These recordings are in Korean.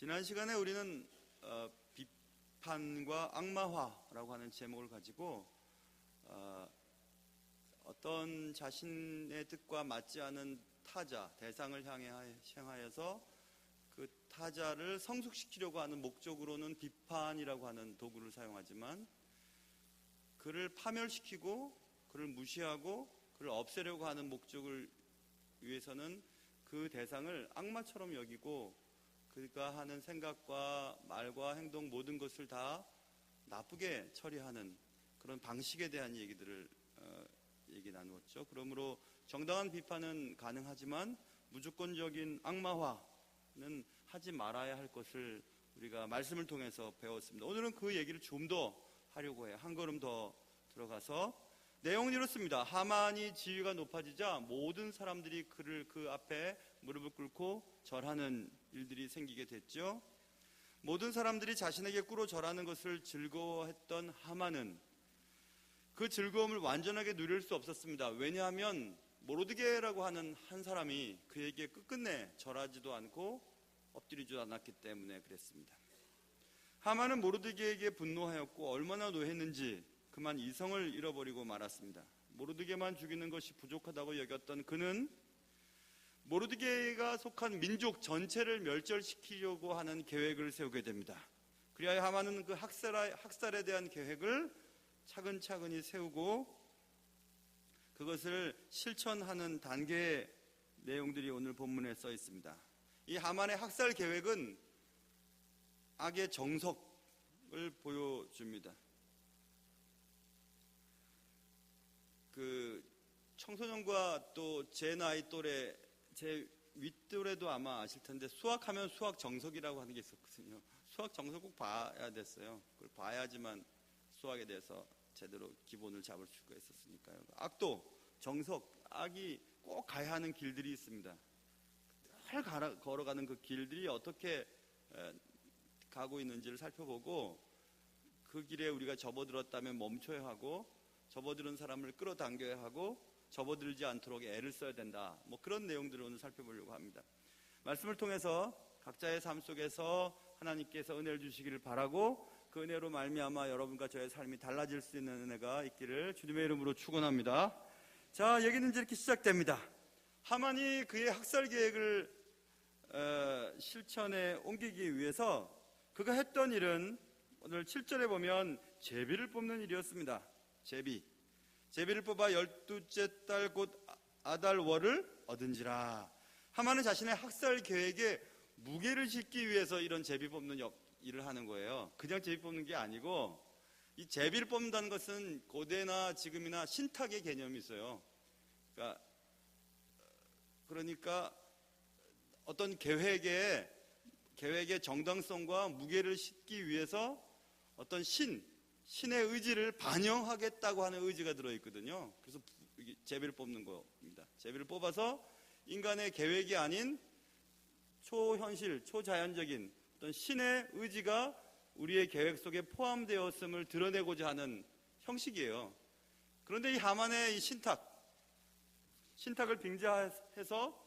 지난 시간에 우리는 비판과 악마화라고 하는 제목을 가지고 어떤 자신의 뜻과 맞지 않은 타자, 대상을 향하여서 그 타자를 성숙시키려고 하는 목적으로는 비판이라고 하는 도구를 사용하지만 그를 파멸시키고 그를 무시하고 그를 없애려고 하는 목적을 위해서는 그 대상을 악마처럼 여기고 그가 하는 생각과 말과 행동 모든 것을 다 나쁘게 처리하는 그런 방식에 대한 얘기들을 얘기 나누었죠. 그러므로 정당한 비판은 가능하지만 무조건적인 악마화는 하지 말아야 할 것을 우리가 말씀을 통해서 배웠습니다. 오늘은 그 얘기를 좀 더 하려고 해요. 한 걸음 더 들어가서 내용은 이렇습니다. 하만이 지위가 높아지자 모든 사람들이 그를 그 앞에 무릎을 꿇고 절하는 일들이 생기게 됐죠. 모든 사람들이 자신에게 꿇어 절하는 것을 즐거워했던 하만은 그 즐거움을 완전하게 누릴 수 없었습니다. 왜냐하면 모르드게라고 하는 한 사람이 그에게 끝끝내 절하지도 않고 엎드리지도 않았기 때문에 그랬습니다. 하만은 모르드게에게 분노하였고 얼마나 노했는지 그만 이성을 잃어버리고 말았습니다. 모르드게만 죽이는 것이 부족하다고 여겼던 그는 모르드게가 속한 민족 전체를 멸절시키려고 하는 계획을 세우게 됩니다. 그리하여 하만은 그 학살에 대한 계획을 차근차근히 세우고 그것을 실천하는 단계의 내용들이 오늘 본문에 써 있습니다. 이 하만의 학살 계획은 악의 정석을 보여줍니다. 그 청소년과 또 제 나이 또래, 제 윗또래도 아마 아실 텐데 수학하면 수학 정석이라고 하는 게 있었거든요. 수학 정석 꼭 봐야 됐어요. 그걸 봐야지만 수학에 대해서 제대로 기본을 잡을 수가 있었으니까요. 악도 정석, 악이 꼭 가야 하는 길들이 있습니다. 늘 걸어가는 그 길들이 어떻게 가고 있는지를 살펴보고 그 길에 우리가 접어들었다면 멈춰야 하고 접어드는 사람을 끌어당겨야 하고 접어들지 않도록 애를 써야 된다. 뭐 그런 내용들을 오늘 살펴보려고 합니다. 말씀을 통해서 각자의 삶 속에서 하나님께서 은혜를 주시기를 바라고 그 은혜로 말미암아 여러분과 저의 삶이 달라질 수 있는 은혜가 있기를 주님의 이름으로 축원합니다. 자, 얘기는 이렇게 시작됩니다. 하만이 그의 학살 계획을 실천에 옮기기 위해서 그가 했던 일은 오늘 7절에 보면 제비를 뽑는 일이었습니다. 제비를 뽑아 12째 달 곧 아달월을 얻은지라. 하만은 자신의 학살 계획에 무게를 싣기 위해서 이런 제비 뽑는 일을 하는 거예요. 그냥 제비 뽑는 게 아니고 이 제비를 뽑는다는 것은 고대나 지금이나 신탁의 개념이 있어요. 그러니까 어떤 계획의 정당성과 무게를 싣기 위해서 어떤 신의 의지를 반영하겠다고 하는 의지가 들어있거든요. 그래서 제비를 뽑는 겁니다. 제비를 뽑아서 인간의 계획이 아닌 초현실, 초자연적인 어떤 신의 의지가 우리의 계획 속에 포함되었음을 드러내고자 하는 형식이에요. 그런데 이 하만의 이 신탁을 빙자해서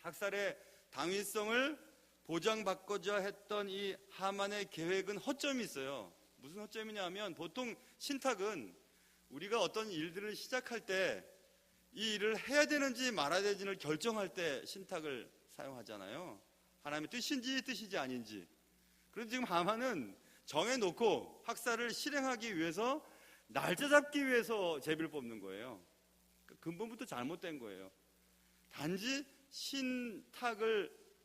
학살의 당위성을 보장받고자 했던 이 하만의 계획은 허점이 있어요. 무슨 허점이냐 하면 보통 신탁은 우리가 어떤 일들을 시작할 때 이 일을 해야 되는지 말아야 되는지를 결정할 때 신탁을 사용하잖아요. 하나님의 뜻이지 아닌지. 그런데 지금 하만은 정해놓고 학살을 실행하기 위해서 날짜 잡기 위해서 제비를 뽑는 거예요. 근본부터 잘못된 거예요. 단지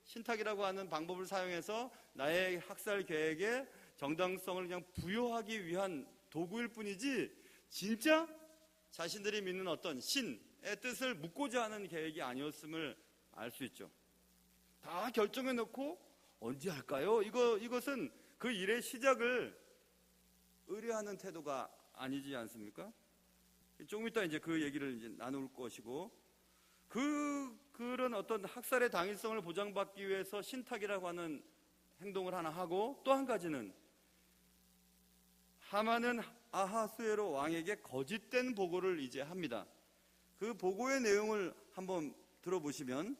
신탁이라고 하는 방법을 사용해서 나의 학살 계획에 정당성을 그냥 부여하기 위한 도구일 뿐이지 진짜 자신들이 믿는 어떤 신의 뜻을 묻고자 하는 계획이 아니었음을 알 수 있죠. 다 결정해 놓고 언제 할까요? 이것은 그 일의 시작을 의뢰하는 태도가 아니지 않습니까? 조금 이따 이제 그 얘기를 이제 나눌 것이고 그런 어떤 학살의 당위성을 보장받기 위해서 신탁이라고 하는 행동을 하나 하고 또 한 가지는 하만은 아하수에로 왕에게 거짓된 보고를 이제 합니다. 그 보고의 내용을 한번 들어보시면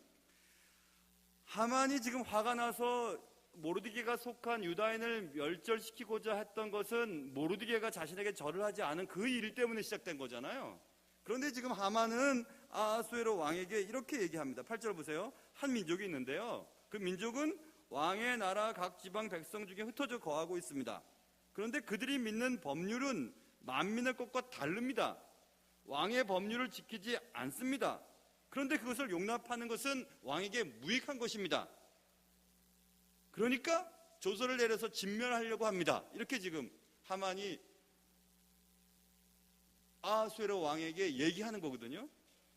하만이 지금 화가 나서 모르드게가 속한 유다인을 멸절시키고자 했던 것은 모르드게가 자신에게 절을 하지 않은 그 일 때문에 시작된 거잖아요. 그런데 지금 하만은 아하수에로 왕에게 이렇게 얘기합니다. 8절 보세요. 한 민족이 있는데요, 그 민족은 왕의 나라 각 지방 백성 중에 흩어져 거하고 있습니다. 그런데 그들이 믿는 법률은 만민의 것과 다릅니다. 왕의 법률을 지키지 않습니다. 그런데 그것을 용납하는 것은 왕에게 무익한 것입니다. 그러니까 조서를 내려서 진멸하려고 합니다. 이렇게 지금 하만이 아하수에로 왕에게 얘기하는 거거든요.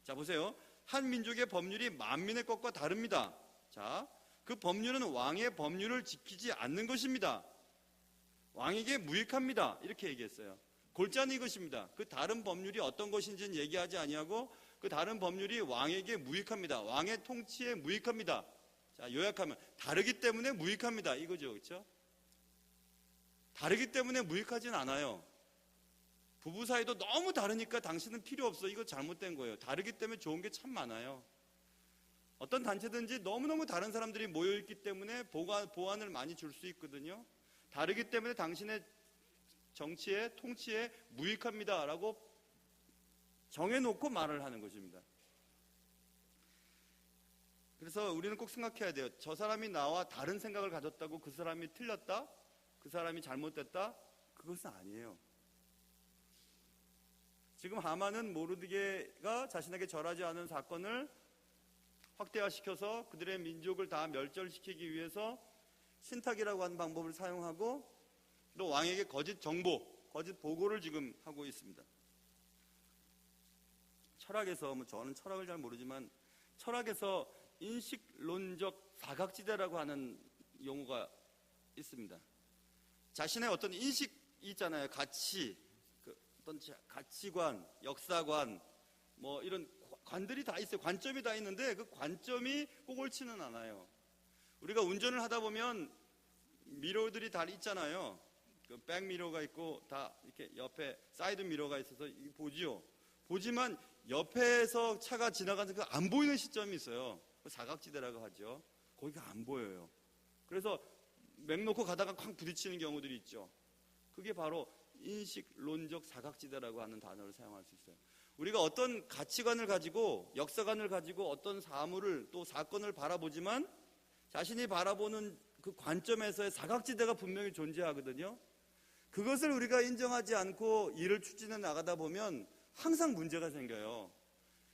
자, 보세요. 한 민족의 법률이 만민의 것과 다릅니다. 자, 그 법률은 왕의 법률을 지키지 않는 것입니다. 왕에게 무익합니다. 이렇게 얘기했어요. 골자는 이것입니다. 그 다른 법률이 어떤 것인지는 얘기하지 아니하고 그 다른 법률이 왕에게 무익합니다. 왕의 통치에 무익합니다. 자, 요약하면 다르기 때문에 무익합니다. 이거죠. 그렇죠? 다르기 때문에 무익하진 않아요. 부부 사이도 너무 다르니까 당신은 필요 없어. 이거 잘못된 거예요. 다르기 때문에 좋은 게 참 많아요. 어떤 단체든지 너무너무 다른 사람들이 모여있기 때문에 보완을 많이 줄 수 있거든요. 다르기 때문에 당신의 정치에 통치에 무익합니다 라고 정해놓고 말을 하는 것입니다. 그래서 우리는 꼭 생각해야 돼요. 저 사람이 나와 다른 생각을 가졌다고 그 사람이 틀렸다? 그 사람이 잘못됐다? 그것은 아니에요. 지금 하만은 모르드게가 자신에게 절하지 않은 사건을 확대화시켜서 그들의 민족을 다 멸절시키기 위해서 신탁이라고 하는 방법을 사용하고 또 왕에게 거짓 정보, 거짓 보고를 지금 하고 있습니다. 철학에서, 저는 철학을 잘 모르지만 철학에서 인식론적 사각지대라고 하는 용어가 있습니다. 자신의 어떤 인식이 있잖아요. 가치, 어떤 가치관, 역사관, 이런 관들이 다 있어요. 관점이 다 있는데 그 관점이 꼭 옳지는 않아요. 우리가 운전을 하다 보면 미러들이 다 있잖아요. 그 백미러가 있고 다 이렇게 옆에 사이드 미러가 있어서 보지요. 보지만 옆에서 차가 지나가는 그 안 보이는 시점이 있어요. 그 사각지대라고 하죠. 거기가 안 보여요. 그래서 맥 놓고 가다가 쾅 부딪히는 경우들이 있죠. 그게 바로 인식론적 사각지대라고 하는 단어를 사용할 수 있어요. 우리가 어떤 가치관을 가지고 역사관을 가지고 어떤 사물을 또 사건을 바라보지만 자신이 바라보는 그 관점에서의 사각지대가 분명히 존재하거든요. 그것을 우리가 인정하지 않고 일을 추진해 나가다 보면 항상 문제가 생겨요.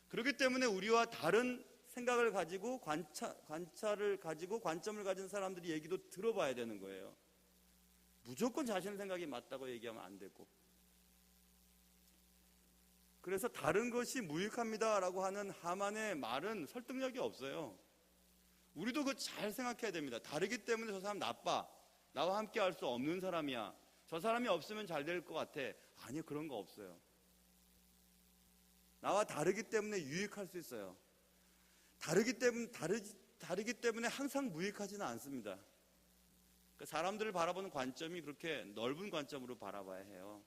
그렇기 때문에 우리와 다른 생각을 가지고 관찰을 가지고 관점을 가진 사람들이 얘기도 들어봐야 되는 거예요. 무조건 자신의 생각이 맞다고 얘기하면 안 되고. 그래서 다른 것이 무익합니다 라고 하는 하만의 말은 설득력이 없어요. 우리도 그거 잘 생각해야 됩니다. 다르기 때문에 저 사람 나빠. 나와 함께 할 수 없는 사람이야. 저 사람이 없으면 잘 될 것 같아. 아니요, 그런 거 없어요. 나와 다르기 때문에 유익할 수 있어요. 다르기 때문에 항상 무익하지는 않습니다. 사람들을 바라보는 관점이 그렇게 넓은 관점으로 바라봐야 해요.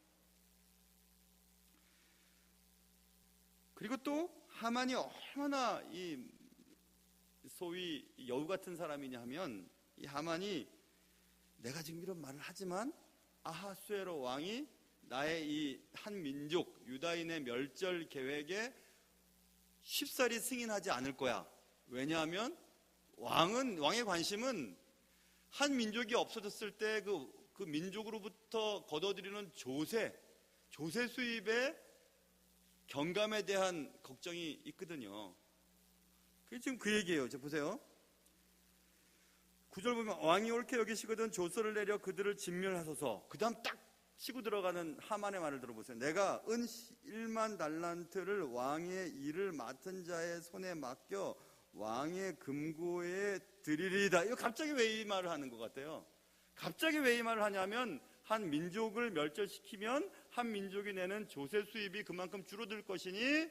그리고 또 하만이 얼마나 이 소위 여우 같은 사람이냐 하면, 이 하만이 내가 지금 이런 말을 하지만 아하수에로 왕이 나의 이 한 민족 유다인의 멸절 계획에 쉽사리 승인하지 않을 거야. 왜냐하면 왕의 관심은 한 민족이 없어졌을 때 그 민족으로부터 거둬들이는 조세 수입의 경감에 대한 걱정이 있거든요. 그게 지금 그 얘기예요. 자, 보세요. 9절 보면 왕이 옳게 여기시거든 조서를 내려 그들을 진멸하소서. 그 다음 딱 치고 들어가는 하만의 말을 들어보세요. 내가 은 1만 달란트를 왕의 일을 맡은 자의 손에 맡겨 왕의 금고에 드리리다. 이거 갑자기 왜 이 말을 하는 것 같아요? 갑자기 왜 이 말을 하냐면 한 민족을 멸절시키면 한 민족이 내는 조세 수입이 그만큼 줄어들 것이니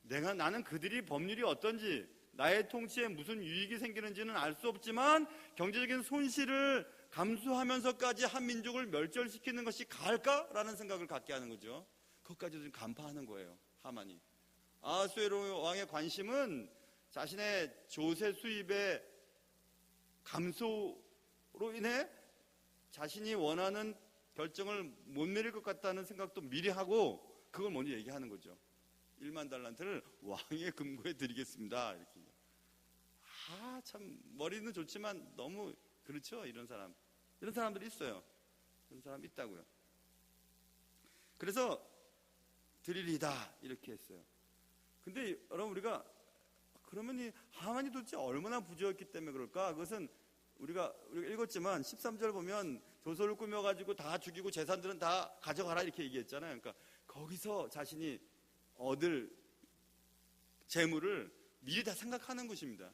나는 그들이 법률이 어떤지 나의 통치에 무슨 유익이 생기는지는 알 수 없지만 경제적인 손실을 감수하면서까지 한 민족을 멸절시키는 것이 가할까라는 생각을 갖게 하는 거죠. 그것까지도 지금 간파하는 거예요, 하만이. 아하수에로 왕의 관심은 자신의 조세 수입의 감소를 인해 자신이 원하는 결정을 못 내릴 것 같다는 생각도 미리 하고 그걸 먼저 얘기하는 거죠. 1만 달란트를 왕의 금고에 드리겠습니다. 이렇게. 참 머리는 좋지만 너무 그렇죠. 이런 사람들이 있어요. 그런 사람 있다고요. 그래서 드리리다 이렇게 했어요. 근데 여러분, 우리가 그러면 이 하만이 도대체 얼마나 부자였기 때문에 그럴까? 그것은 우리가 읽었지만 13절 보면 조소를 꾸며가지고 다 죽이고 재산들은 다 가져가라 이렇게 얘기했잖아요. 그러니까 거기서 자신이 얻을 재물을 미리 다 생각하는 것입니다.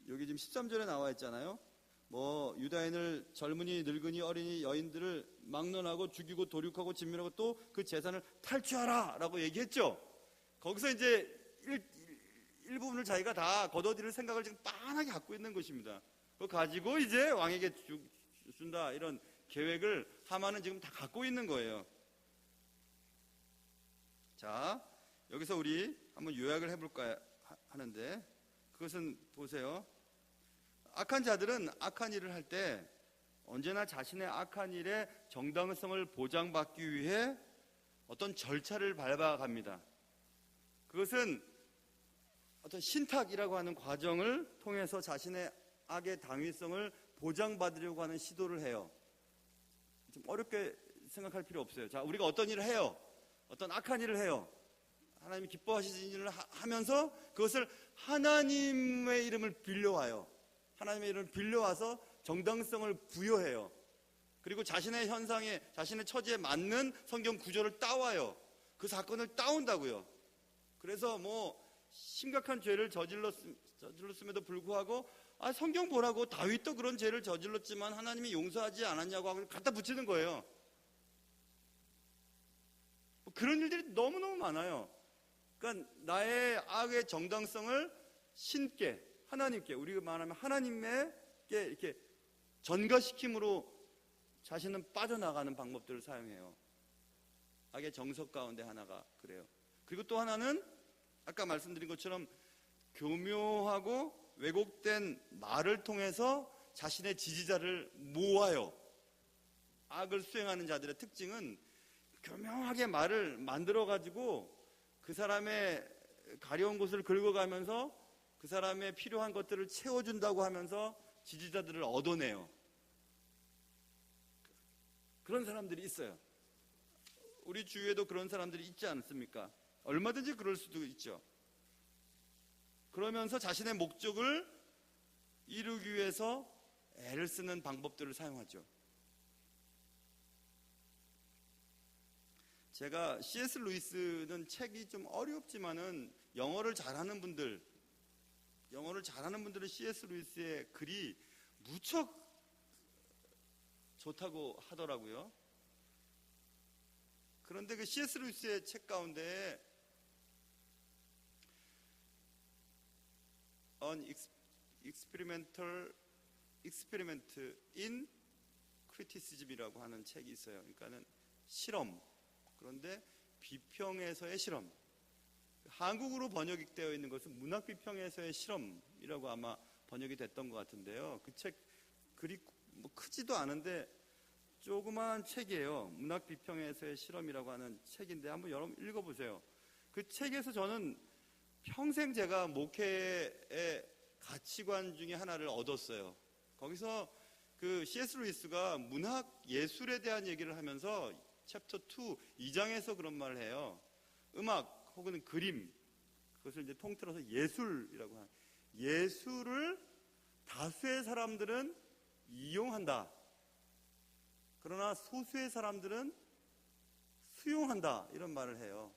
여기 지금 13절에 나와 있잖아요. 뭐 유다인을 젊은이, 늙은이, 어린이, 여인들을 막론하고 죽이고 도륙하고 진멸하고 또 그 재산을 탈취하라 라고 얘기했죠. 거기서 이제 일부분을 자기가 다 거둬들일 생각을 지금 빤하게 갖고 있는 것입니다. 그거 가지고 이제 왕에게 준다 이런 계획을 하만은 지금 다 갖고 있는 거예요. 자, 여기서 우리 한번 요약을 해볼까 하는데, 그것은 보세요. 악한 자들은 악한 일을 할 때 언제나 자신의 악한 일의 정당성을 보장받기 위해 어떤 절차를 밟아갑니다. 그것은 어떤 신탁이라고 하는 과정을 통해서 자신의 악의 당위성을 보장받으려고 하는 시도를 해요. 좀 어렵게 생각할 필요 없어요. 자, 우리가 어떤 일을 해요. 어떤 악한 일을 해요. 하나님이 기뻐하시는 일을 하면서 그것을 하나님의 이름을 빌려와요. 하나님의 이름을 빌려와서 정당성을 부여해요. 그리고 자신의 현상에, 자신의 처지에 맞는 성경 구절을 따와요. 그 사건을 따온다고요. 그래서 뭐 심각한 죄를 저질렀음에도 불구하고 성경 보라고 다윗도 그런 죄를 저질렀지만 하나님이 용서하지 않았냐고 하고 갖다 붙이는 거예요. 그런 일들이 너무너무 많아요. 그러니까 나의 악의 정당성을 신께, 하나님께, 우리가 말하면 하나님께 이렇게 전가시킴으로 자신은 빠져나가는 방법들을 사용해요. 악의 정석 가운데 하나가 그래요. 그리고 또 하나는 아까 말씀드린 것처럼 교묘하고 왜곡된 말을 통해서 자신의 지지자를 모아요. 악을 수행하는 자들의 특징은 교묘하게 말을 만들어가지고 그 사람의 가려운 곳을 긁어가면서 그 사람의 필요한 것들을 채워준다고 하면서 지지자들을 얻어내요. 그런 사람들이 있어요. 우리 주위에도 그런 사람들이 있지 않습니까? 얼마든지 그럴 수도 있죠. 그러면서 자신의 목적을 이루기 위해서 애를 쓰는 방법들을 사용하죠. 제가 C.S. 루이스는 책이 좀 어렵지만은 영어를 잘하는 분들은 C.S. 루이스의 글이 무척 좋다고 하더라고요. 그런데 그 C.S. 루이스의 책 가운데 An Experiment in Criticism이라고 하는 책이 있어요. 그러니까는 실험, 그런데 비평에서의 실험. 한국어로 번역되어 있는 것은 문학 비평에서의 실험이라고 아마 번역이 됐던 것 같은데요. 그 책 글이 뭐 크지도 않은데 조그마한 책이에요. 문학 비평에서의 실험이라고 하는 책인데 한번 여러분 읽어보세요. 그 책에서 저는 평생 제가 목회의 가치관 중에 하나를 얻었어요. 거기서 그 C.S. 루이스가 문학 예술에 대한 얘기를 하면서 챕터 2, 2장에서 그런 말을 해요. 음악 혹은 그림, 그것을 이제 통틀어서 예술이라고 하는, 예술을 다수의 사람들은 이용한다. 그러나 소수의 사람들은 수용한다. 이런 말을 해요.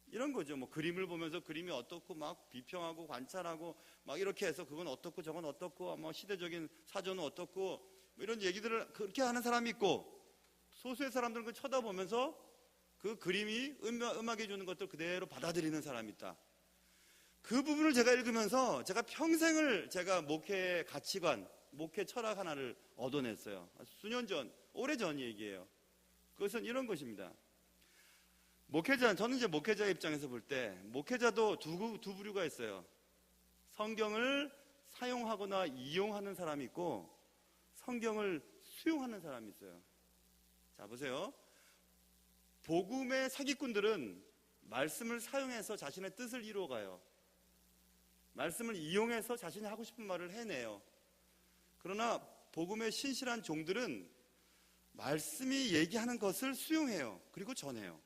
이런 거죠. 뭐 그림을 보면서 그림이 어떻고 막 비평하고 관찰하고 막 이렇게 해서 그건 어떻고 저건 어떻고 뭐 시대적인 사전은 어떻고 뭐 이런 얘기들을 그렇게 하는 사람이 있고, 소수의 사람들은 그 쳐다보면서 그 그림이 음악이 주는 것들 그대로 받아들이는 사람이 있다. 그 부분을 제가 읽으면서 제가 평생을 제가 목회의 가치관, 목회 철학 하나를 얻어냈어요. 수년 전, 오래전 얘기예요. 그것은 이런 것입니다. 저는 이제 목회자 입장에서 볼 때 목회자도 두 부류가 있어요. 성경을 사용하거나 이용하는 사람이 있고, 성경을 수용하는 사람이 있어요. 자, 보세요. 복음의 사기꾼들은 말씀을 사용해서 자신의 뜻을 이루어가요. 말씀을 이용해서 자신이 하고 싶은 말을 해내요. 그러나 복음의 신실한 종들은 말씀이 얘기하는 것을 수용해요. 그리고 전해요.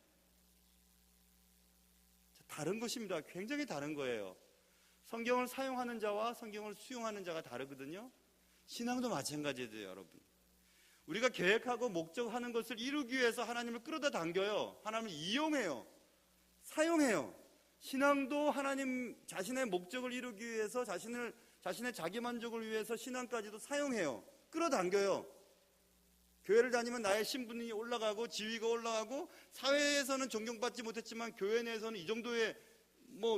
다른 것입니다. 굉장히 다른 거예요. 성경을 사용하는 자와 성경을 수용하는 자가 다르거든요. 신앙도 마찬가지예요, 여러분. 우리가 계획하고 목적하는 것을 이루기 위해서 하나님을 끌어다 당겨요. 하나님을 이용해요. 사용해요. 신앙도 하나님 자신의 목적을 이루기 위해서 자신의 자기 만족을 위해서 신앙까지도 사용해요. 끌어당겨요. 교회를 다니면 나의 신분이 올라가고 지위가 올라가고 사회에서는 존경받지 못했지만 교회 내에서는 이 정도의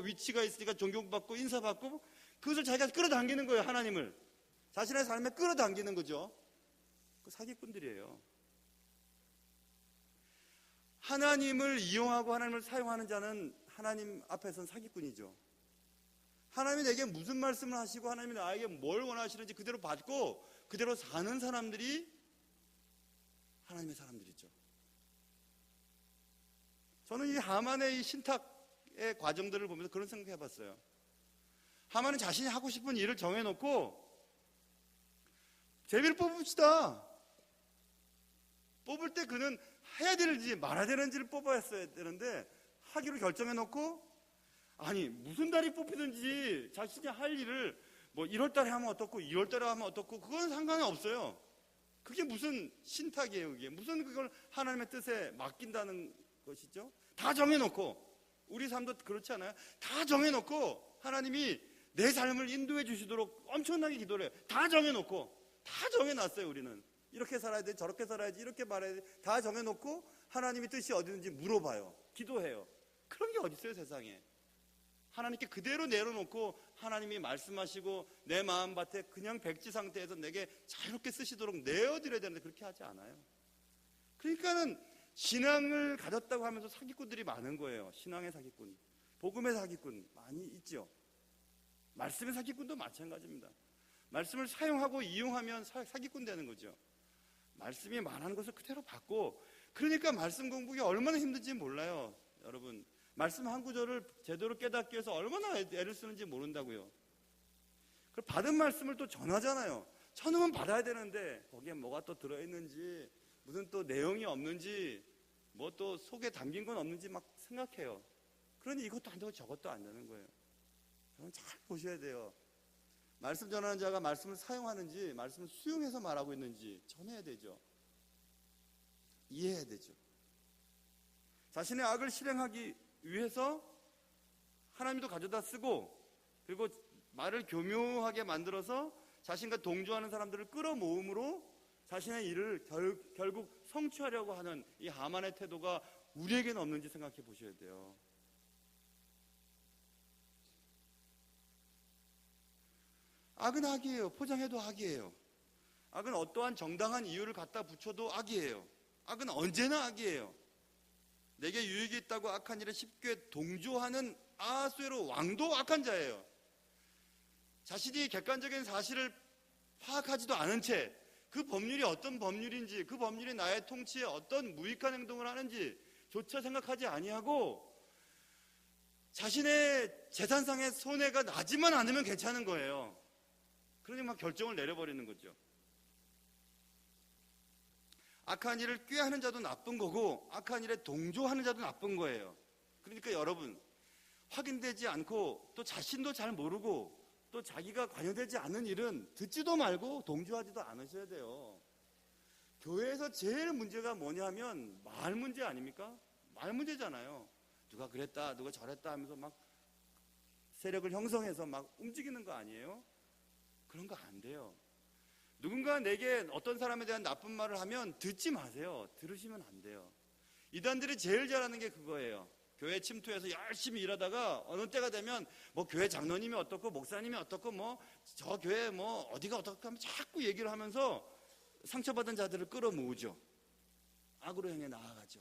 위치가 있으니까 존경받고 인사받고 그것을 자기가 끌어당기는 거예요. 하나님을 자신의 삶에 끌어당기는 거죠. 그 사기꾼들이에요. 하나님을 이용하고 하나님을 사용하는 자는 하나님 앞에서는 사기꾼이죠. 하나님이 내게 무슨 말씀을 하시고 하나님이 나에게 뭘 원하시는지 그대로 받고 그대로 사는 사람들이 하나님의 사람들이죠. 저는 이 하만의 이 신탁의 과정들을 보면서 그런 생각을 해봤어요. 하만은 자신이 하고 싶은 일을 정해놓고 제비를 뽑읍시다. 뽑을 때 그는 해야 되는지 말아야 되는지를 뽑아야 되는데 하기로 결정해놓고 아니 무슨 달이 뽑히든지 자신이 할 일을 1월 달에 하면 어떻고 2월 달에 하면 어떻고 그건 상관이 없어요. 그게 무슨 신탁이에요. 그게 무슨 그걸 하나님의 뜻에 맡긴다는 것이죠. 다 정해놓고 우리 삶도 그렇지 않아요? 다 정해놓고 하나님이 내 삶을 인도해 주시도록 엄청나게 기도를 해요. 다 정해놓고 다 정해놨어요. 우리는 이렇게 살아야 돼 저렇게 살아야지 이렇게 말해야 돼 다 정해놓고 하나님의 뜻이 어디든지 물어봐요. 기도해요. 그런 게 어디 있어요 세상에. 하나님께 그대로 내려놓고 하나님이 말씀하시고 내 마음밭에 그냥 백지 상태에서 내게 자유롭게 쓰시도록 내어드려야 되는데 그렇게 하지 않아요. 그러니까는 신앙을 가졌다고 하면서 사기꾼들이 많은 거예요. 신앙의 사기꾼, 복음의 사기꾼 많이 있죠. 말씀의 사기꾼도 마찬가지입니다. 말씀을 사용하고 이용하면 사기꾼 되는 거죠. 말씀이 말하는 것을 그대로 받고 그러니까 말씀 공부가 얼마나 힘든지 몰라요. 여러분 말씀 한 구절을 제대로 깨닫기 위해서 얼마나 애를 쓰는지 모른다고요. 그리고 받은 말씀을 또 전하잖아요. 전하면 받아야 되는데 거기에 뭐가 또 들어있는지 무슨 또 내용이 없는지 뭐 또 속에 담긴 건 없는지 막 생각해요. 그러니 이것도 안 되고 저것도 안 되는 거예요. 여러분 잘 보셔야 돼요. 말씀 전하는 자가 말씀을 사용하는지 말씀을 수용해서 말하고 있는지 전해야 되죠. 이해해야 되죠. 자신의 악을 실행하기 위해서 하나님도 가져다 쓰고 그리고 말을 교묘하게 만들어서 자신과 동조하는 사람들을 끌어모음으로 자신의 일을 결국 성취하려고 하는 이 하만의 태도가 우리에게는 없는지 생각해 보셔야 돼요. 악은 악이에요. 포장해도 악이에요. 악은 어떠한 정당한 이유를 갖다 붙여도 악이에요. 악은 언제나 악이에요. 내게 유익이 있다고 악한 일에 쉽게 동조하는 아하수에로 왕도 악한 자예요. 자신이 객관적인 사실을 파악하지도 않은 채 그 법률이 어떤 법률인지 그 법률이 나의 통치에 어떤 무익한 행동을 하는지 조차 생각하지 아니하고 자신의 재산상의 손해가 나지만 않으면 괜찮은 거예요. 그러니 막 결정을 내려버리는 거죠. 악한 일을 꾀하는 자도 나쁜 거고 악한 일에 동조하는 자도 나쁜 거예요. 그러니까 여러분 확인되지 않고 또 자신도 잘 모르고 또 자기가 관여되지 않은 일은 듣지도 말고 동조하지도 않으셔야 돼요. 교회에서 제일 문제가 뭐냐면 말 문제 아닙니까? 말 문제잖아요. 누가 그랬다 누가 저랬다 하면서 막 세력을 형성해서 막 움직이는 거 아니에요? 그런 거 안 돼요. 누군가 내게 어떤 사람에 대한 나쁜 말을 하면 듣지 마세요. 들으시면 안 돼요. 이단들이 제일 잘하는 게 그거예요. 교회 침투해서 열심히 일하다가 어느 때가 되면 뭐 교회 장로님이 어떻고 목사님이 어떻고 뭐 저 교회 뭐 어디가 어떻고 하면 자꾸 얘기를 하면서 상처받은 자들을 끌어모으죠. 악으로 향해 나아가죠.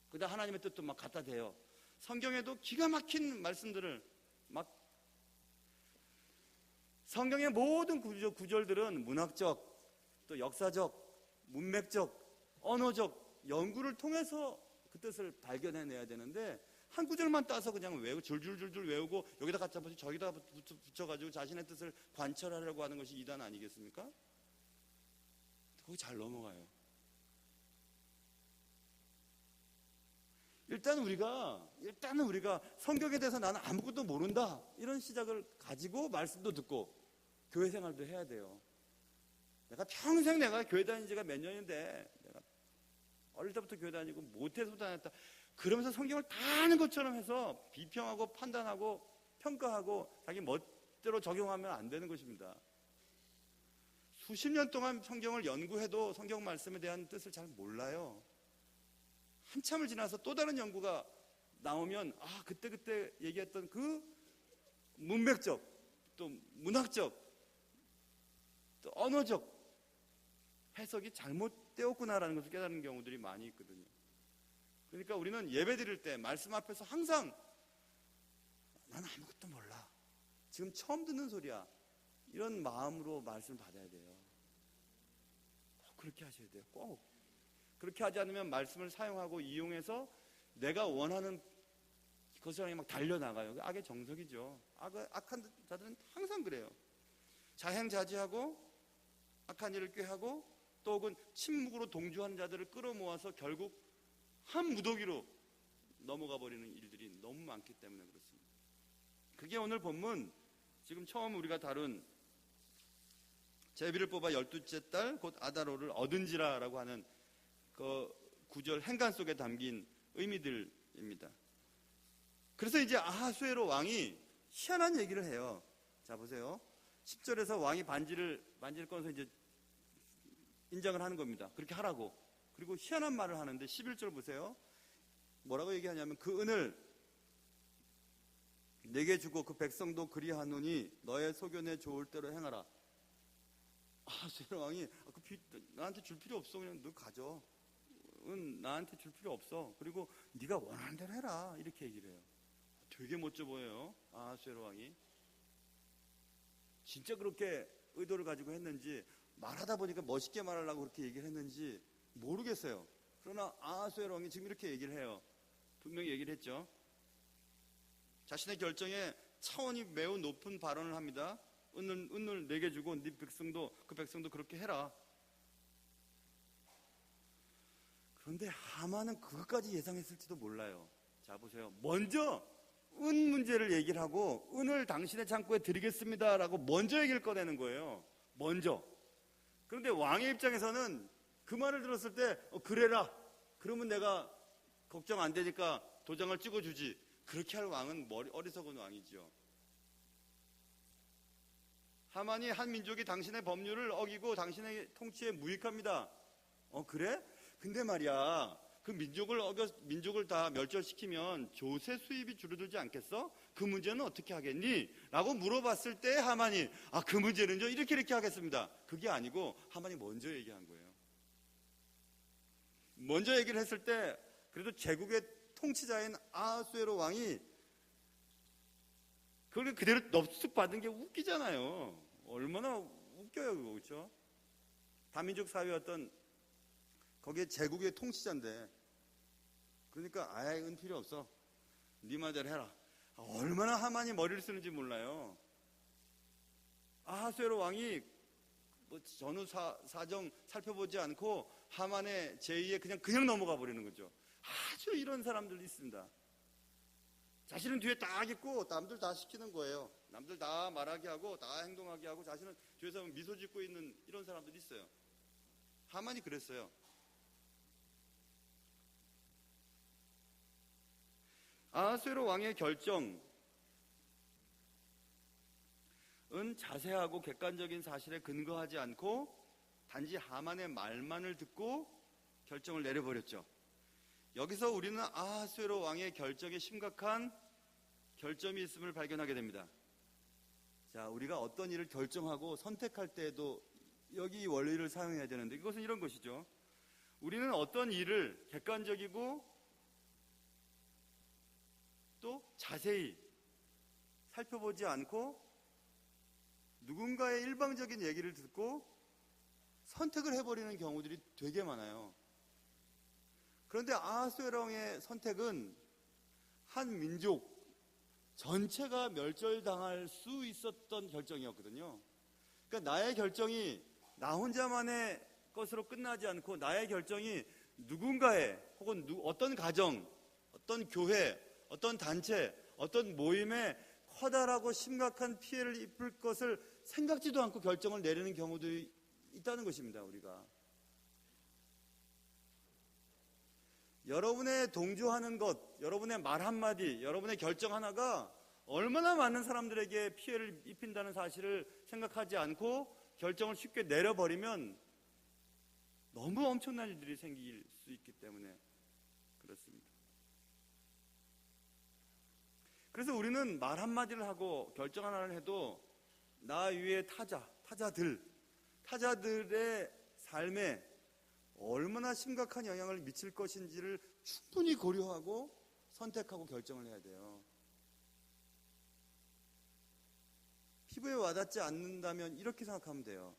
그러다 하나님의 뜻도 막 갖다 대요. 성경에도 기가 막힌 말씀들을 막 성경의 모든 구절들은 문학적 또 역사적, 문맥적, 언어적 연구를 통해서 그 뜻을 발견해내야 되는데 한 구절만 따서 그냥 외우고 줄줄줄줄 외우고 여기다 갖다 붙여 저기다 붙여가지고 자신의 뜻을 관철하려고 하는 것이 이단 아니겠습니까? 거기 잘 넘어가요. 일단은 우리가 성경에 대해서 나는 아무것도 모른다 이런 시작을 가지고 말씀도 듣고 교회 생활도 해야 돼요. 내가 평생 교회 다닌 지가 몇 년인데 내가 어릴 때부터 교회 다니고 못해서 다녔다 그러면서 성경을 다 아는 것처럼 해서 비평하고 판단하고 평가하고 자기 멋대로 적용하면 안 되는 것입니다. 수십 년 동안 성경을 연구해도 성경 말씀에 대한 뜻을 잘 몰라요. 한참을 지나서 또 다른 연구가 나오면 그때 얘기했던 그 문맥적 또 문학적 또 언어적 해석이 잘못되었구나라는 것을 깨달은 경우들이 많이 있거든요. 그러니까 우리는 예배 드릴 때 말씀 앞에서 항상 나는 아무것도 몰라 지금 처음 듣는 소리야 이런 마음으로 말씀을 받아야 돼요. 꼭 그렇게 하셔야 돼요. 꼭 그렇게 하지 않으면 말씀을 사용하고 이용해서 내가 원하는 것을 향해 막 달려나가요. 악의 정석이죠. 악한 자들은 항상 그래요. 자행자지하고 악한 일을 꾀하고 또 혹은 침묵으로 동조하는 자들을 끌어모아서 결국 한 무더기로 넘어가 버리는 일들이 너무 많기 때문에 그렇습니다. 그게 오늘 본문 지금 처음 우리가 다룬 제비를 뽑아 12째 달 곧 아다로를 얻은지라 라고 하는 그 구절 행간 속에 담긴 의미들입니다. 그래서 이제 아하수에로 왕이 희한한 얘기를 해요. 자 보세요. 10절에서 왕이 반지를 꺼내서 이제 인정을 하는 겁니다. 그렇게 하라고. 그리고 희한한 말을 하는데 11절 보세요. 뭐라고 얘기하냐면 그 은을 내게 주고 그 백성도 그리하노니 너의 소견에 좋을 대로 행하라. 아하수에로 왕이 나한테 줄 필요 없어. 그냥 너 가져. 나한테 줄 필요 없어. 그리고 네가 원하는 대로 해라. 이렇게 얘기를 해요. 되게 멋져 보여요. 아하수에로 왕이. 진짜 그렇게 의도를 가지고 했는지 말하다 보니까 멋있게 말하려고 그렇게 얘기를 했는지 모르겠어요. 그러나 아하수에로 왕이 지금 이렇게 얘기를 해요. 분명히 얘기를 했죠. 자신의 결정에 차원이 매우 높은 발언을 합니다. 은을 내게 주고 네 백성도 그 백성도 그렇게 해라. 그런데 하만은 그것까지 예상했을지도 몰라요. 자 보세요. 먼저 은 문제를 얘기를 하고 은을 당신의 창고에 드리겠습니다라고 먼저 얘기를 꺼내는 거예요. 먼저. 그런데 왕의 입장에서는 그 말을 들었을 때 그래라. 그러면 내가 걱정 안 되니까 도장을 찍어주지. 그렇게 할 왕은 어리석은 왕이죠. 하만이 한 민족이 당신의 법률을 어기고 당신의 통치에 무익합니다. 그래? 근데 말이야 그 민족을 다 멸절시키면 조세 수입이 줄어들지 않겠어? 그 문제는 어떻게 하겠니? 라고 물어봤을 때 하만이 그 문제는요 이렇게 하겠습니다. 그게 아니고 하만이 먼저 얘기한 거예요. 먼저 얘기를 했을 때 그래도 제국의 통치자인 아하수에로 왕이 그걸 그대로 넙죽 받은 게 웃기잖아요. 얼마나 웃겨요 그거. 그렇죠? 다민족 사회였던 거기에 제국의 통치자인데 그러니까 은 필요 없어. 네 말대로 해라. 얼마나 하만이 머리를 쓰는지 몰라요. 아하수에로 왕이 전후 사정 살펴보지 않고 하만의 제의에 그냥 넘어가 버리는 거죠. 아주 이런 사람들도 있습니다. 자신은 뒤에 딱 있고 남들 다 시키는 거예요. 남들 다 말하게 하고 다 행동하게 하고 자신은 뒤에서 미소 짓고 있는 이런 사람들이 있어요. 하만이 그랬어요. 아하수에로 왕의 결정은 자세하고 객관적인 사실에 근거하지 않고 단지 하만의 말만을 듣고 결정을 내려버렸죠. 여기서 우리는 아하수에로 왕의 결정에 심각한 결점이 있음을 발견하게 됩니다. 자, 우리가 어떤 일을 결정하고 선택할 때에도 여기 이 원리를 사용해야 되는데 이것은 이런 것이죠. 우리는 어떤 일을 객관적이고 또 자세히 살펴보지 않고 누군가의 일방적인 얘기를 듣고 선택을 해버리는 경우들이 되게 많아요. 그런데 아하수에로 왕의 선택은 한 민족 전체가 멸절당할 수 있었던 결정이었거든요. 그러니까 나의 결정이 나 혼자만의 것으로 끝나지 않고 나의 결정이 누군가의 혹은 어떤 가정, 어떤 교회, 어떤 단체, 어떤 모임에 커다랗고 심각한 피해를 입힐 것을 생각지도 않고 결정을 내리는 경우도 있다는 것입니다. 우리가 여러분의 동조하는 것, 여러분의 말 한마디, 여러분의 결정 하나가 얼마나 많은 사람들에게 피해를 입힌다는 사실을 생각하지 않고 결정을 쉽게 내려버리면 너무 엄청난 일들이 생길 수 있기 때문에 그렇습니다. 그래서 우리는 말 한마디를 하고 결정 하나를 해도 나 위의 타자들의 삶에 얼마나 심각한 영향을 미칠 것인지를 충분히 고려하고 선택하고 결정을 해야 돼요. 피부에 와닿지 않는다면 이렇게 생각하면 돼요.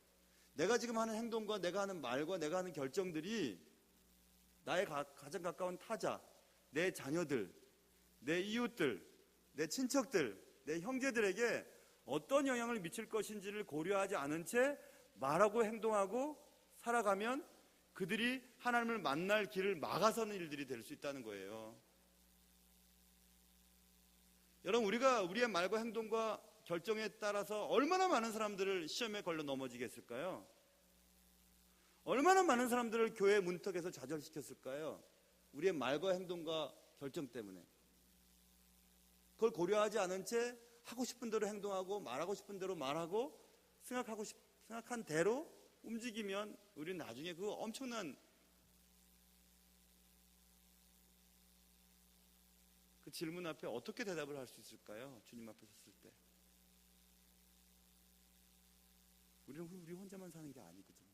내가 지금 하는 행동과 내가 하는 말과 내가 하는 결정들이 나의 가장 가까운 타자, 내 자녀들, 내 이웃들, 내 친척들, 내 형제들에게 어떤 영향을 미칠 것인지를 고려하지 않은 채 말하고 행동하고 살아가면 그들이 하나님을 만날 길을 막아서는 일들이 될 수 있다는 거예요. 여러분, 우리가 우리의 말과 행동과 결정에 따라서 얼마나 많은 사람들을 시험에 걸려 넘어지겠을까요? 얼마나 많은 사람들을 교회 문턱에서 좌절시켰을까요? 우리의 말과 행동과 결정 때문에. 그걸 고려하지 않은 채 하고 싶은 대로 행동하고 말하고 싶은 대로 말하고 생각한 대로 움직이면 우리는 나중에 그 엄청난 그 질문 앞에 어떻게 대답을 할 수 있을까요? 주님 앞에 섰을 때. 우리 혼자만 사는 게 아니거든요.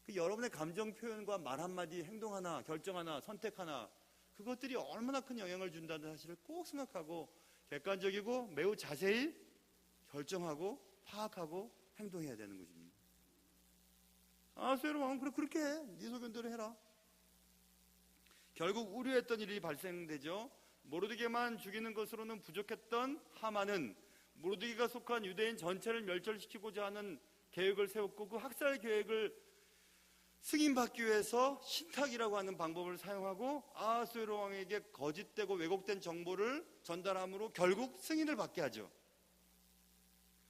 그 여러분의 감정 표현과 말 한마디, 행동 하나, 결정 하나, 선택 하나, 그것들이 얼마나 큰 영향을 준다는 사실을 꼭 생각하고 객관적이고 매우 자세히 결정하고 파악하고 행동해야 되는 것입니다. 아하수에로 왕은 그렇게 해. 네 소견대로 해라. 결국 우려했던 일이 발생되죠. 모르드게만 죽이는 것으로는 부족했던 하만은 모르드게가 속한 유대인 전체를 멸절시키고자 하는 계획을 세웠고 그 학살 계획을 승인받기 위해서 신탁이라고 하는 방법을 사용하고 아하수에로 왕에게 거짓되고 왜곡된 정보를 전달함으로 결국 승인을 받게 하죠.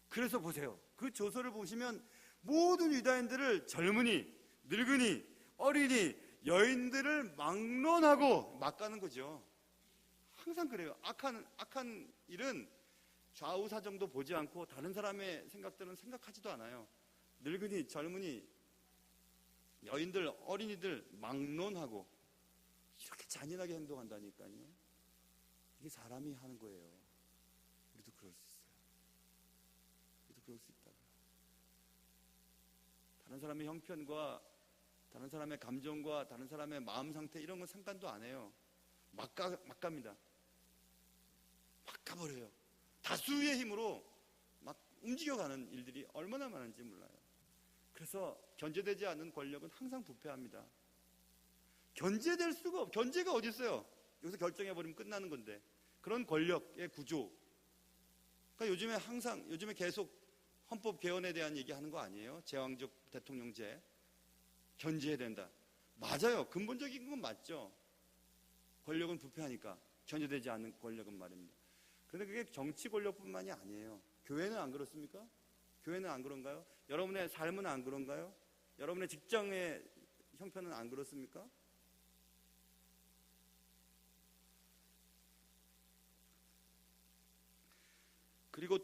그래서 보세요. 그 조서를 보시면 모든 유다인들을 젊은이, 늙은이, 어린이, 여인들을 막론하고 막 가는 거죠. 항상 그래요. 악한 일은 좌우 사정도 보지 않고 다른 사람의 생각들은 생각하지도 않아요. 늙은이, 젊은이, 여인들, 어린이들 막론하고 이렇게 잔인하게 행동한다니까요. 이게 사람이 하는 거예요. 우리도 그럴 수 있어요. 우리도 그럴 수 있다고요. 다른 사람의 형편과 다른 사람의 감정과 다른 사람의 마음 상태 이런 건 상관도 안 해요. 막 갑니다. 막 가버려요. 다수의 힘으로 막 움직여가는 일들이 얼마나 많은지 몰라요. 그래서 견제되지 않는 권력은 항상 부패합니다. 견제될 수가 없어요. 견제가 어디 있어요? 여기서 결정해버리면 끝나는 건데. 그런 권력의 구조. 그러니까 요즘에 계속 헌법 개헌에 대한 얘기하는 거 아니에요? 제왕적 대통령제. 견제해야 된다. 맞아요. 근본적인 건 맞죠. 권력은 부패하니까 견제되지 않는 권력은 말입니다. 그런데 그게 정치 권력뿐만이 아니에요. 교회는 안 그렇습니까? 교회는 안 그런가요? 여러분의 삶은 안 그런가요? 여러분의 직장의 형편은 안 그렇습니까? 그리고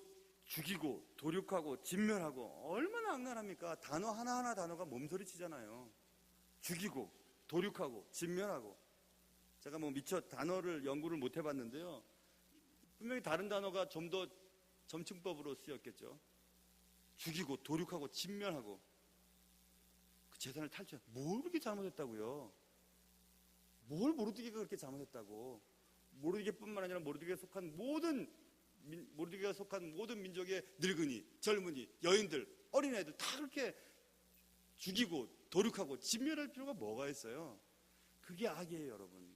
죽이고 도륙하고 진멸하고 얼마나 악랄합니까? 단어 하나하나 단어가 몸소리치잖아요. 죽이고 도륙하고 진멸하고. 제가 미처 단어를 연구를 못 해봤는데요. 분명히 다른 단어가 좀 더 점층법으로 쓰였겠죠. 죽이고 도륙하고 진멸하고 그 재산을 탈취. 뭘 그렇게 잘못했다고요? 뭘 모르드게가 그렇게 잘못했다고? 모르드게뿐만 아니라 모르드게에 속한 모든 모르드게가 속한 모든 민족의 늙은이, 젊은이, 여인들, 어린애들 다 그렇게 죽이고 도륙하고 진멸할 필요가 뭐가 있어요? 그게 악이에요, 여러분.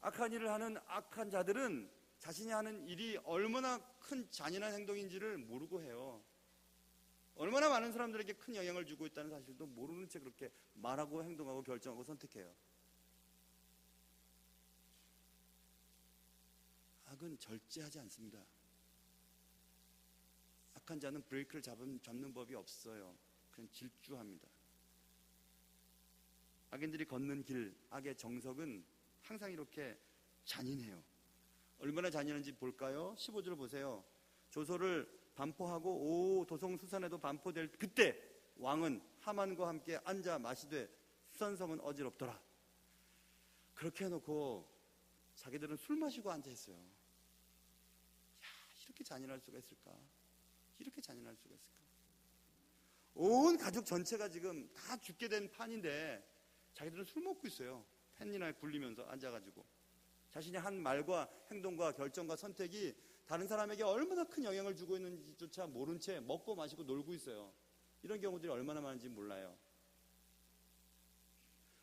악한 일을 하는 악한 자들은 자신이 하는 일이 얼마나 큰 잔인한 행동인지를 모르고 해요. 얼마나 많은 사람들에게 큰 영향을 주고 있다는 사실도 모르는 채 그렇게 말하고 행동하고 결정하고 선택해요. 악은 절제하지 않습니다. 악한 자는 브레이크를 잡는 법이 없어요. 그냥 질주합니다. 악인들이 걷는 길, 악의 정석은 항상 이렇게 잔인해요. 얼마나 잔인한지 볼까요? 15절 보세요. 조서를 반포하고 도성수산에도 반포될 그때 왕은 하만과 함께 앉아 마시되 수산성은 어지럽더라. 그렇게 해놓고 자기들은 술 마시고 앉아 있어요. 야, 이렇게 잔인할 수가 있을까? 이렇게 잔인할 수가 있을까? 온 가족 전체가 지금 다 죽게 된 판인데 자기들은 술 먹고 있어요. 펜이나 굴리면서 앉아가지고 자신이 한 말과 행동과 결정과 선택이 다른 사람에게 얼마나 큰 영향을 주고 있는지조차 모른 채 먹고 마시고 놀고 있어요. 이런 경우들이 얼마나 많은지 몰라요.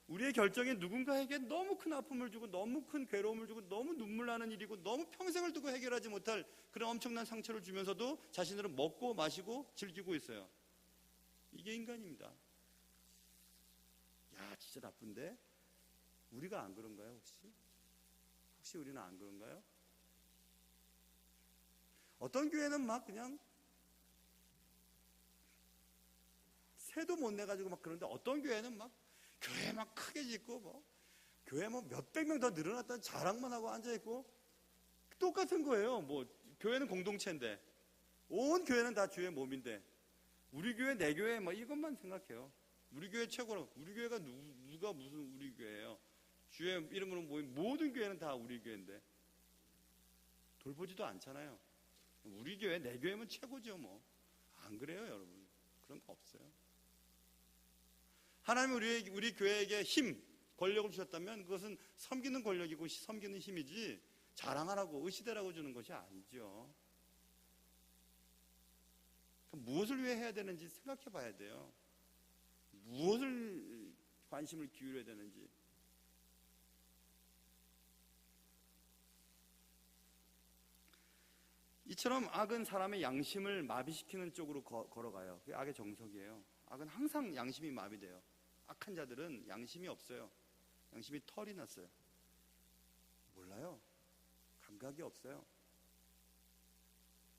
우리의 결정이 누군가에게 너무 큰 아픔을 주고 너무 큰 괴로움을 주고 너무 눈물 나는 일이고 너무 평생을 두고 해결하지 못할 그런 엄청난 상처를 주면서도 자신들은 먹고 마시고 즐기고 있어요. 이게 인간입니다. 야, 진짜 나쁜데? 우리가 안 그런가요, 혹시? 혹시 우리는 안 그런가요? 어떤 교회는 막 그냥 새도 못 내가지고 막 그러는데 어떤 교회는 막 교회 막 크게 짓고 뭐 교회 뭐 몇백 명 더 늘어났다는 자랑만 하고 앉아있고 똑같은 거예요. 뭐 교회는 공동체인데 온 교회는 다 주의 몸인데 우리 교회 내 교회 뭐 이것만 생각해요. 우리 교회 최고로 우리 교회가 누가 무슨 우리 교회예요. 주의 이름으로 모인 모든 교회는 다 우리 교회인데 돌보지도 않잖아요. 우리 교회 내 교회면 최고죠. 뭐 안 그래요, 여러분? 그런 거 없어요. 하나님이 우리 교회에게 힘, 권력을 주셨다면 그것은 섬기는 권력이고 섬기는 힘이지 자랑하라고 의시대라고 주는 것이 아니죠. 무엇을 위해 해야 되는지 생각해 봐야 돼요. 무엇을 관심을 기울여야 되는지. 이처럼 악은 사람의 양심을 마비시키는 쪽으로 걸어가요. 그게 악의 정석이에요. 악은 항상 양심이 마비돼요. 악한 자들은 양심이 없어요. 양심이 털이 났어요. 몰라요. 감각이 없어요.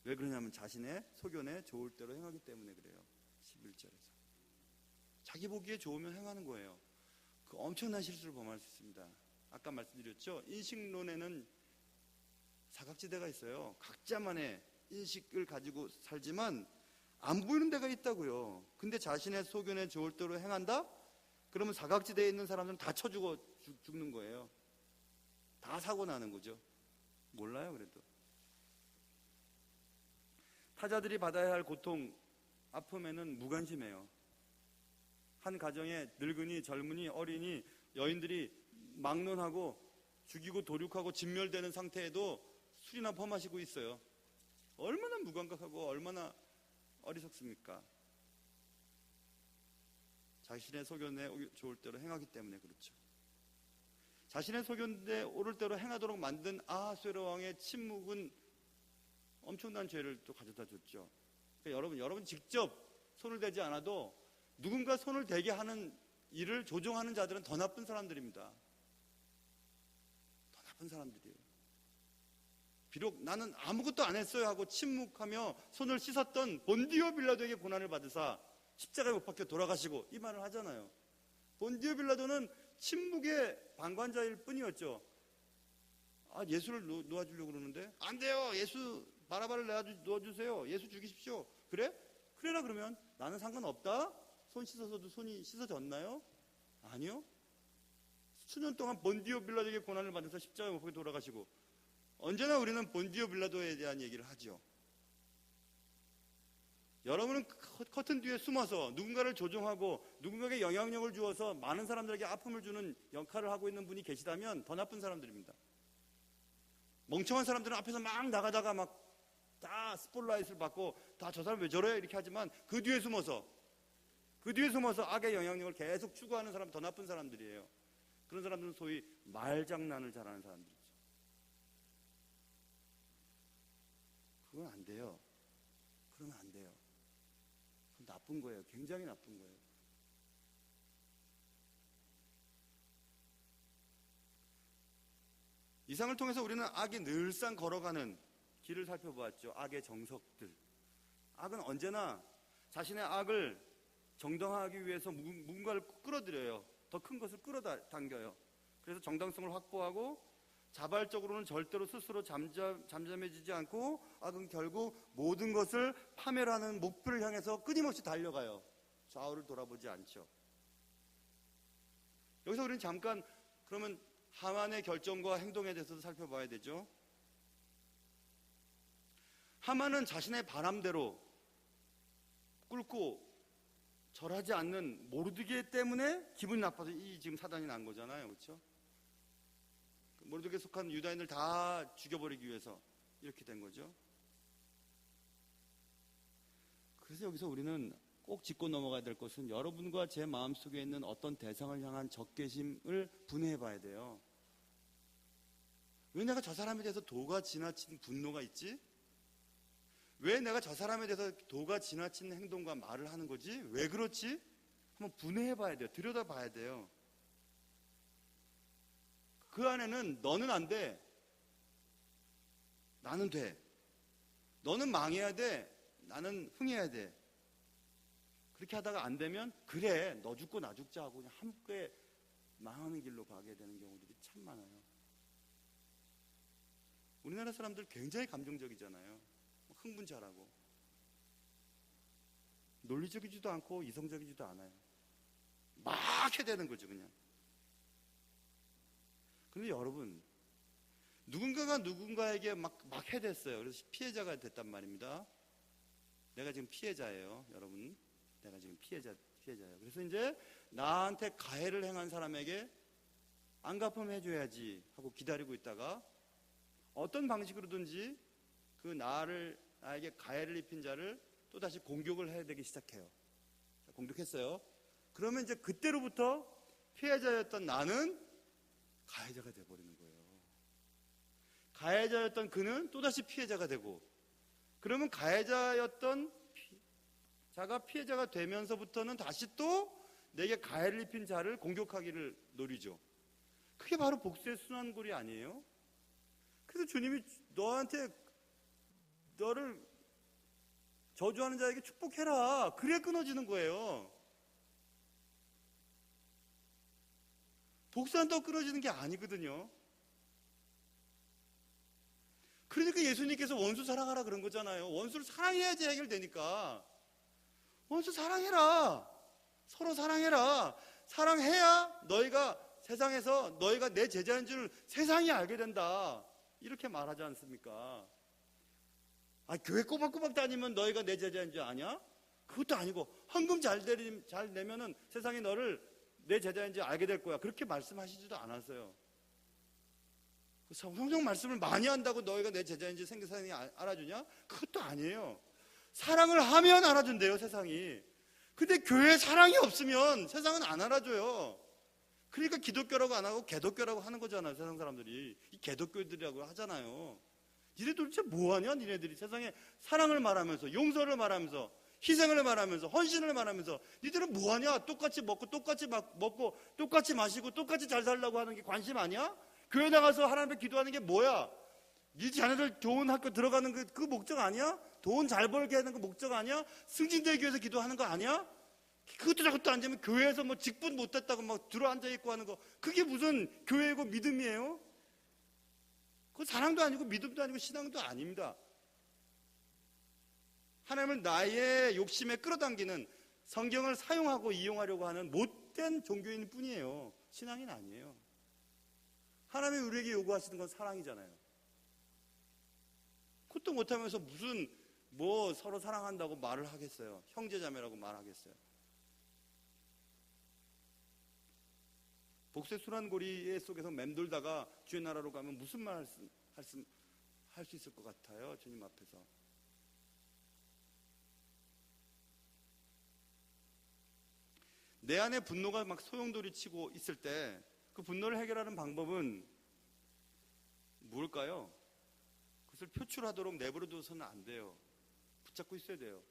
왜 그러냐면 자신의 소견에 좋을 대로 행하기 때문에 그래요. 11절에서 자기 보기에 좋으면 행하는 거예요. 그 엄청난 실수를 범할 수 있습니다. 아까 말씀드렸죠. 인식론에는 사각지대가 있어요. 각자만의 인식을 가지고 살지만 안 보이는 데가 있다고요. 근데 자신의 소견에 좋을 대로 행한다? 그러면 사각지대에 있는 사람들은 다 쳐죽어 죽는 거예요. 다 사고 나는 거죠. 몰라요, 그래도. 타자들이 받아야 할 고통, 아픔에는 무관심해요. 한 가정에 늙은이, 젊은이, 어린이, 여인들이 막론하고 죽이고 도륙하고 진멸되는 상태에도 술이나 퍼마시고 있어요. 얼마나 무감각하고 얼마나 어리석습니까? 자신의 소견에 좋을 대로 행하기 때문에 그렇죠. 자신의 소견에 오를 대로 행하도록 만든 아하수에로 왕의 침묵은 엄청난 죄를 또 가져다 줬죠. 그러니까 여러분 직접 손을 대지 않아도 누군가 손을 대게 하는 일을 조종하는 자들은 더 나쁜 사람들입니다. 더 나쁜 사람들이에요. 비록 나는 아무것도 안 했어요 하고 침묵하며 손을 씻었던 본디오 빌라도에게 고난을 받으사 십자가에 못 박혀 돌아가시고 이 말을 하잖아요. 본디오 빌라도는 침묵의 방관자일 뿐이었죠. 예수를 놓아주려고 그러는데 안 돼요. 예수 바라바를 놓아주세요. 예수 죽이십시오. 그래? 그래라 그러면 나는 상관없다. 손 씻어서도 손이 씻어졌나요? 아니요. 수년 동안 본디오 빌라도에게 고난을 받아서 십자가에 못 박혀 돌아가시고 언제나 우리는 본디오 빌라도에 대한 얘기를 하죠. 여러분은 커튼 뒤에 숨어서 누군가를 조종하고 누군가에게 영향력을 주어서 많은 사람들에게 아픔을 주는 역할을 하고 있는 분이 계시다면 더 나쁜 사람들입니다. 멍청한 사람들은 앞에서 막 나가다가 막 다 스포트라이트를 받고 다 저 사람 왜 저래 이렇게 하지만 그 뒤에 숨어서 악의 영향력을 계속 추구하는 사람, 더 나쁜 사람들이에요. 그런 사람들은 소위 말장난을 잘하는 사람들이죠. 그건 안 돼요. 그러면 안 돼요. 그건 나쁜 거예요. 굉장히 나쁜 거예요. 이상을 통해서 우리는 악이 늘상 걸어가는 길을 살펴보았죠. 악의 정석들. 악은 언제나 자신의 악을 정당화하기 위해서 누군가를 끌어들여요. 더 큰 것을 끌어당겨요. 그래서 정당성을 확보하고 자발적으로는 절대로 스스로 잠잠해지지 않고 악은 결국 모든 것을 파멸하는 목표를 향해서 끊임없이 달려가요. 좌우를 돌아보지 않죠. 여기서 우리는 잠깐 그러면 하만의 결정과 행동에 대해서도 살펴봐야 되죠. 하만은 자신의 바람대로 꿇고 절하지 않는 모르드게 때문에 기분이 나빠서 이 지금 사단이 난 거잖아요. 그렇죠? 모르드게에 속한 유다인을 다 죽여버리기 위해서 이렇게 된 거죠. 그래서 여기서 우리는 꼭 짚고 넘어가야 될 것은 여러분과 제 마음속에 있는 어떤 대상을 향한 적개심을 분해해 봐야 돼요. 왜 내가 저 사람에 대해서 도가 지나친 분노가 있지? 왜 내가 저 사람에 대해서 도가 지나친 행동과 말을 하는 거지? 왜 그렇지? 한번 분해해 봐야 돼요. 들여다 봐야 돼요. 그 안에는 너는 안 돼. 나는 돼. 너는 망해야 돼. 나는 흥해야 돼. 그렇게 하다가 안 되면 그래 너 죽고 나 죽자 하고 그냥 함께 망하는 길로 가게 되는 경우들이 참 많아요. 우리나라 사람들 굉장히 감정적이잖아요. 흥분 잘하고 논리적이지도 않고 이성적이지도 않아요. 막 해대는 거죠 그냥. 그런데 여러분 누군가가 누군가에게 막 해댔어요. 그래서 피해자가 됐단 말입니다. 내가 지금 피해자예요. 여러분 내가 지금 피해자예요. 그래서 이제 나한테 가해를 행한 사람에게 안갚음 해줘야지 하고 기다리고 있다가 어떤 방식으로든지 그 나에게 가해를 입힌 자를 또다시 공격을 해야 되기 시작해요. 공격했어요. 그러면 이제 그때로부터 피해자였던 나는 가해자가 돼버리는 거예요. 가해자였던 그는 또다시 피해자가 되고, 그러면 가해자였던 자가 피해자가 되면서부터는 다시 또 내게 가해를 입힌 자를 공격하기를 노리죠. 그게 바로 복수의 순환골이 아니에요? 그래서 주님이 너를 저주하는 자에게 축복해라. 그래야 끊어지는 거예요. 복수한다고 끊어지는 게 아니거든요. 그러니까 예수님께서 원수 사랑하라 그런 거잖아요. 원수를 사랑해야지 해결되니까. 원수 사랑해라. 서로 사랑해라. 사랑해야 너희가 세상에서 너희가 내 제자인 줄 세상이 알게 된다. 이렇게 말하지 않습니까? 교회 꼬박꼬박 다니면 너희가 내 제자인 줄 아냐? 그것도 아니고 헌금 잘 내면은 세상이 너를 내 제자인 줄 알게 될 거야. 그렇게 말씀하시지도 않았어요. 성경 말씀을 많이 한다고 너희가 내 제자인지 세상이 알아주냐? 그것도 아니에요. 사랑을 하면 알아준대요, 세상이. 근데 교회에 사랑이 없으면 세상은 안 알아줘요. 그러니까 기독교라고 안 하고 개독교라고 하는 거잖아요, 세상 사람들이. 이 개독교들이라고 하잖아요. 니네 도대체 뭐하냐? 니네들이 세상에 사랑을 말하면서, 용서를 말하면서, 희생을 말하면서, 헌신을 말하면서 니들은 뭐하냐? 똑같이 먹고 똑같이 똑같이 마시고 똑같이 잘 살라고 하는 게 관심 아니야? 교회 나가서 하나님 앞에 기도하는 게 뭐야? 네 자녀들 좋은 학교 들어가는 그 목적 아니야? 돈 잘 벌게 하는 거 목적 아니야? 승진되기 위해서 기도하는 거 아니야? 그것도 저것도 안 되면 교회에서 뭐 직분 못 됐다고 막 들어앉아 있고 하는 거, 그게 무슨 교회고 믿음이에요? 그건 사랑도 아니고 믿음도 아니고 신앙도 아닙니다. 하나님을 나의 욕심에 끌어당기는, 성경을 사용하고 이용하려고 하는 못된 종교인 뿐이에요. 신앙인 아니에요. 하나님이 우리에게 요구하시는 건 사랑이잖아요. 그것도 못하면서 무슨 서로 사랑한다고 말을 하겠어요. 형제자매라고 말하겠어요. 복수의 순환고리 속에서 맴돌다가 주의 나라로 가면 무슨 말 할 수 있을 것 같아요? 주님 앞에서. 내 안에 분노가 막 소용돌이 치고 있을 때 그 분노를 해결하는 방법은 뭘까요? 그것을 표출하도록 내버려둬서는 안 돼요. 붙잡고 있어야 돼요.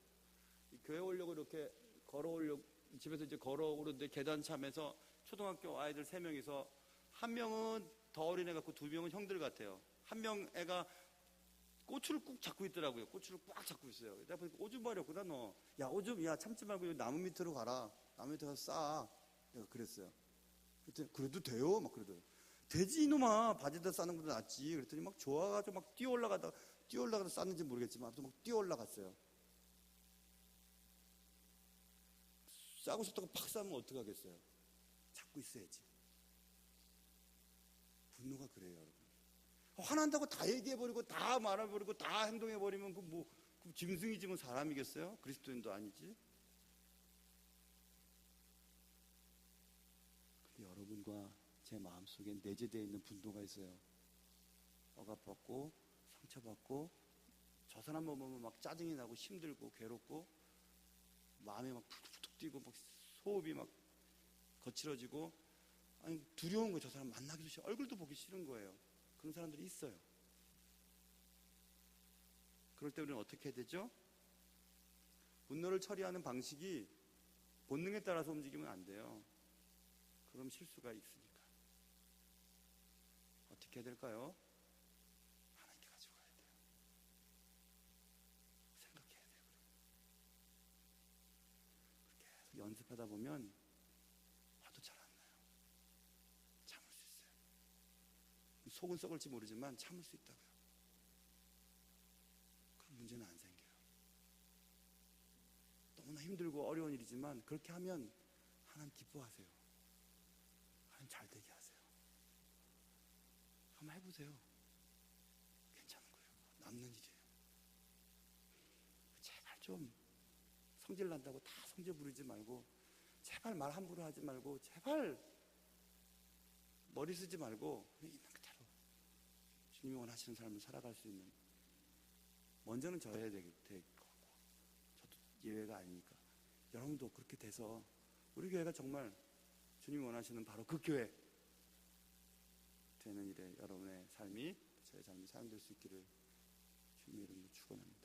교회 오려고 이렇게 걸어오려고, 집에서 이제 걸어오는데 계단 참에서 초등학교 아이들 3명이서 한 명은 더 어린 애 같고 2명은 형들 같아요. 한 명 애가 꼬추를 꾹 잡고 있더라고요. 꼬추를 꽉 잡고 있어요. 내가 보니까 오줌 마렵구나 너. 야 오줌, 야 참지 말고 나무 밑으로 가라. 나무 밑에 가서 싸. 내가 그랬어요. 그랬더니 그래도 돼요? 막 그러더라고요. 돼지 이놈아, 바지에다 싸는 것도 낫지. 그랬더니 막 좋아가지고 막 뛰어 올라가다 쌌는지 모르겠지만 아무튼 막 뛰어 올라갔어요. 싸고 싶다고 팍 싸면 어떡하겠어요? 잡고 있어야지. 분노가 그래요, 여러분. 화난다고 다 얘기해버리고 다 말해버리고 다 행동해버리면 그 짐승이지 뭐 사람이겠어요? 그리스도인도 아니지. 근데 여러분과 제 마음속에 내재되어 있는 분노가 있어요. 억압받고 상처받고 저 사람만 보면 막 짜증이 나고 힘들고 괴롭고 마음이 막 푹푹 뛰고 막 호흡이 막 거칠어지고, 아니 두려운 거예요. 저 사람 만나기도 싫어. 얼굴도 보기 싫은 거예요. 그런 사람들이 있어요. 그럴 때 우리는 어떻게 해야 되죠? 분노를 처리하는 방식이 본능에 따라서 움직이면 안 돼요. 그럼 실수가 있으니까. 어떻게 해야 될까요? 하나님께 가지고 가야 돼요. 생각해야 돼요. 계속 연습하다 보면 화도 잘 안 나요. 참을 수 있어요. 속은 썩을지 모르지만 참을 수 있다고요. 그럼 문제는 안 생겨요. 너무나 힘들고 어려운 일이지만 그렇게 하면 하나님 기뻐하세요. 하나님 잘 되게 하세요. 한번 해보세요. 괜찮은 거예요. 남는 일이에요. 제발 좀 성질 난다고 다 성질 부리지 말고, 제발 말 함부로 하지 말고, 제발 머리 쓰지 말고 그냥 있는 그대로 주님이 원하시는 삶을 살아갈 수 있는, 먼저는 저야 될 거고 저도 예외가 아니니까 여러분도 그렇게 돼서 우리 교회가 정말 주님이 원하시는 바로 그 교회 되는 일에 여러분의 삶이, 저의 삶이 사용될 수 있기를 주님의 이름으로 축원합니다.